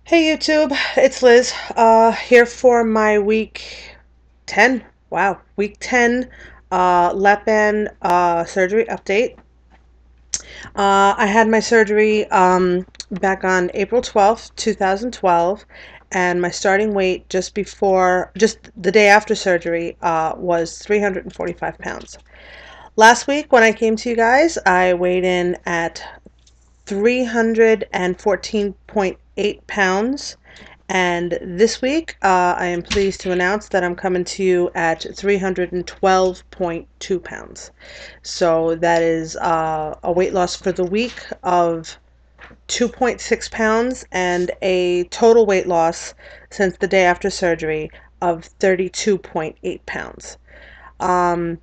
Hey YouTube, it's Liz. Here for my week 10. Wow, week 10 lap band surgery update. I had my surgery back on April 12th, 2012, and my starting weight just the day after surgery was 345 pounds. Last week when I came to you guys, I weighed in at 314.8 pounds. And this week, I am pleased to announce that I'm coming to you at 312.2 pounds. So that is a weight loss for the week of 2.6 pounds and a total weight loss since the day after surgery of 32.8 pounds. Um,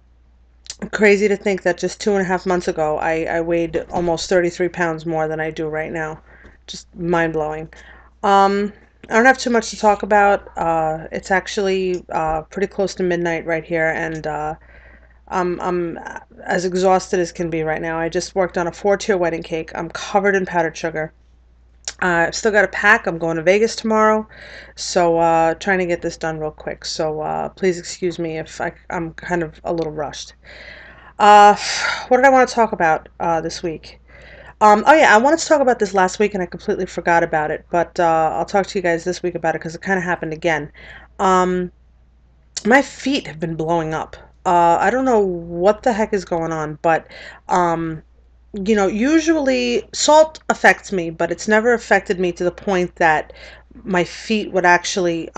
Crazy to think that just 2.5 months ago, I weighed almost 33 pounds more than I do right now. Just mind blowing. I don't have too much to talk about. It's actually pretty close to midnight right here, and I'm as exhausted as can be right now. I just worked on a 4-tier wedding cake. I'm covered in powdered sugar. I've still got to pack. I'm going to Vegas tomorrow, so trying to get this done real quick. So please excuse me if I'm kind of a little rushed. Uh, what did I want to talk about this week? Oh yeah, I wanted to talk about this last week and I completely forgot about it, but I'll talk to you guys this week about it because it kind of happened again. Um, my feet have been blowing up. I don't know what the heck is going on, but um, usually salt affects me, but it's never affected me to the point that my feet would actually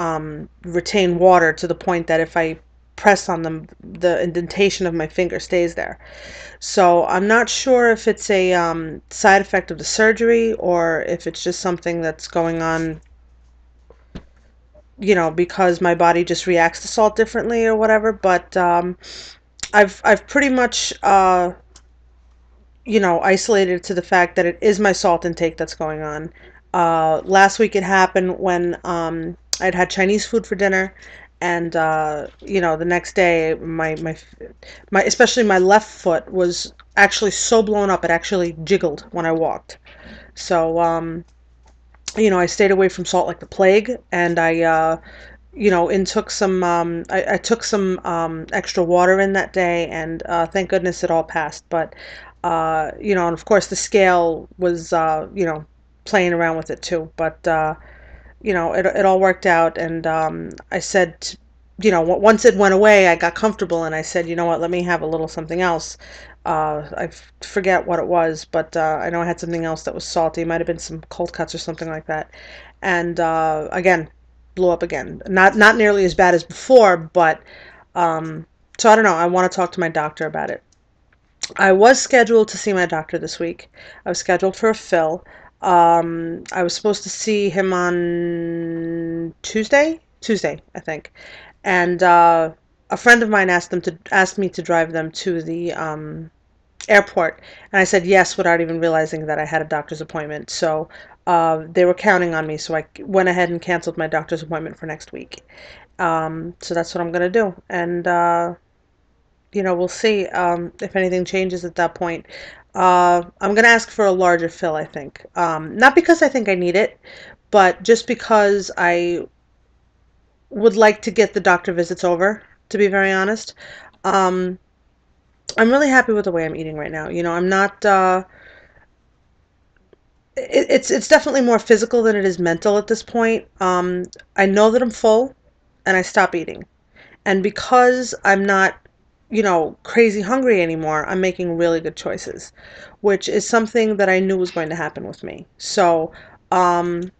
retain water to the point that if I press on them, the indentation of my finger stays there. So I'm not sure if it's a side effect of the surgery or if it's just something that's going on, because my body just reacts to salt differently or whatever. But I've pretty much isolated to the fact that it is my salt intake that's going on. Last week it happened when I'd had Chinese food for dinner, and the next day my especially my left foot was actually so blown up it actually jiggled when I walked. So I stayed away from salt like the plague, and I and took some I took some extra water in that day, and thank goodness it all passed. But and of course the scale was playing around with it too. But it all worked out, and I said, once it went away, I got comfortable, and I said, you know what, let me have a little something else. I forget what it was, but I know I had something else that was salty. It might have been some cold cuts or something like that. And again, blew up again. Not nearly as bad as before, but so I don't know. I want to talk to my doctor about it. I was scheduled to see my doctor this week. I was scheduled for a fill. I was supposed to see him on Tuesday, I think. And a friend of mine asked me to drive them to the airport, and I said yes without even realizing that I had a doctor's appointment. So they were counting on me, so I went ahead and canceled my doctor's appointment for next week. So that's what I'm gonna do, and we'll see if anything changes at that point. I'm gonna ask for a larger fill, I think. Not because I think I need it, but just because I would like to get the doctor visits over, to be very honest. Um, I'm really happy with the way I'm eating right now. I'm not. It's definitely more physical than it is mental at this point. I know that I'm full, and I stop eating. And because I'm not, crazy hungry anymore, I'm making really good choices, which is something that I knew was going to happen with me. So, um,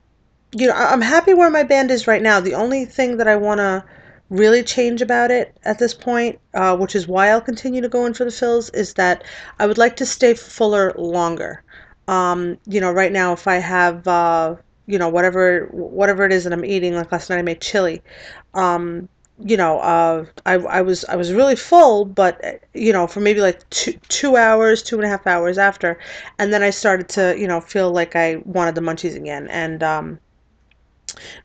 I'm happy where my band is right now. The only thing that I want to really change about it at this point, which is why I'll continue to go in for the fills, is that I would like to stay fuller longer. Right now, if I have, whatever it is that I'm eating, like last night I made chili. Um, I was really full, but for maybe like 2 hours, 2.5 hours after, and then I started to feel like I wanted the munchies again, and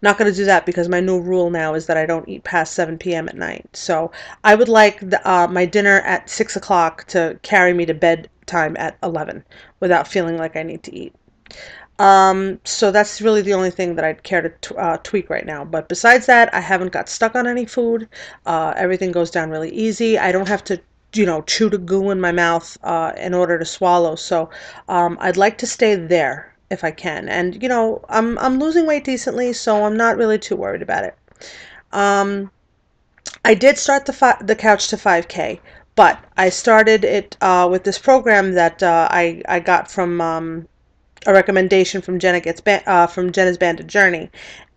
not going to do that because my new rule now is that I don't eat past 7 p.m. at night. So I would like my dinner at 6 o'clock to carry me to bedtime at 11 without feeling like I need to eat. So that's really the only thing that I'd care to tweak right now. But besides that, I haven't got stuck on any food. Everything goes down really easy. I don't have to, chew the goo in my mouth in order to swallow. So I'd like to stay there if I can. And I'm losing weight decently, so I'm not really too worried about it. Um, I did start the couch to 5K, but I started it with this program that I got from a recommendation from from Jenna's Banded Journey,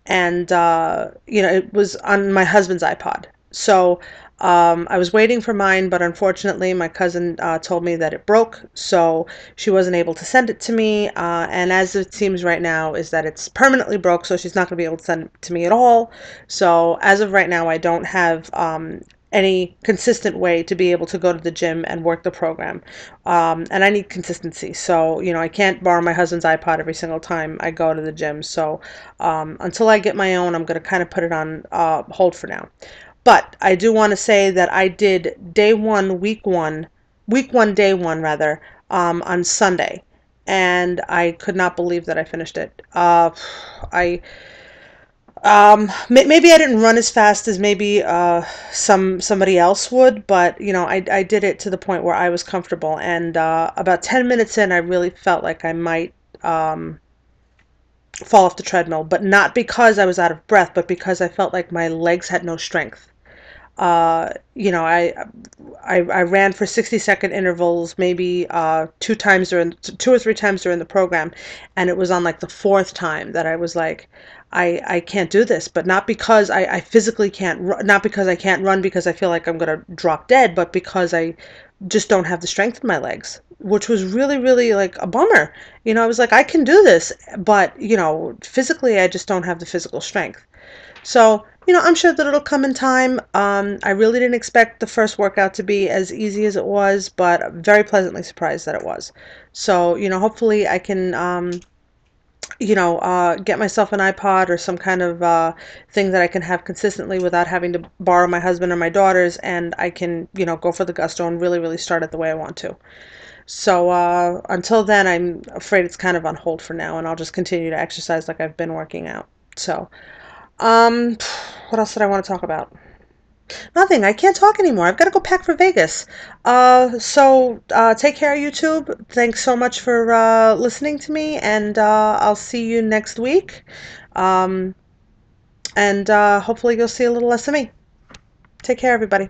and it was on my husband's iPod. So I was waiting for mine, but unfortunately, my cousin told me that it broke, so she wasn't able to send it to me. And as it seems right now, is that it's permanently broke, so she's not going to be able to send it to me at all. So as of right now, I don't have any consistent way to be able to go to the gym and work the program. And I need consistency. So, I can't borrow my husband's iPod every single time I go to the gym. So, until I get my own, I'm going to kind of put it on hold for now. But I do want to say that I did week one, day one rather, on Sunday. And I could not believe that I finished it. I maybe I didn't run as fast as maybe somebody else would, but I did it to the point where I was comfortable. And about 10 minutes in, I really felt like I might um, fall off the treadmill, but not because I was out of breath, but because I felt like my legs had no strength. Uh, you know, I, I ran for 60-second intervals, maybe two or three times during the program, and it was on like the fourth time that I was like, I can't do this, but not because I physically can't, not because I can't run because I feel like I'm gonna drop dead, but because I just don't have the strength in my legs, which was really, really like a bummer. I was like, I can do this, but physically, I just don't have the physical strength. So, I'm sure that it'll come in time. I really didn't expect the first workout to be as easy as it was, but I'm very pleasantly surprised that it was. So, hopefully I can, get myself an iPod or some kind of thing that I can have consistently without having to borrow my husband or my daughter's, and I can, go for the gusto and really, really start it the way I want to. So, until then, I'm afraid it's kind of on hold for now, and I'll just continue to exercise like I've been working out. So, um, what else did I want to talk about? Nothing. I can't talk anymore. I've got to go pack for Vegas. Take care, YouTube. Thanks so much for listening to me, and I'll see you next week. Um, and hopefully you'll see a little less of me. Take care, everybody.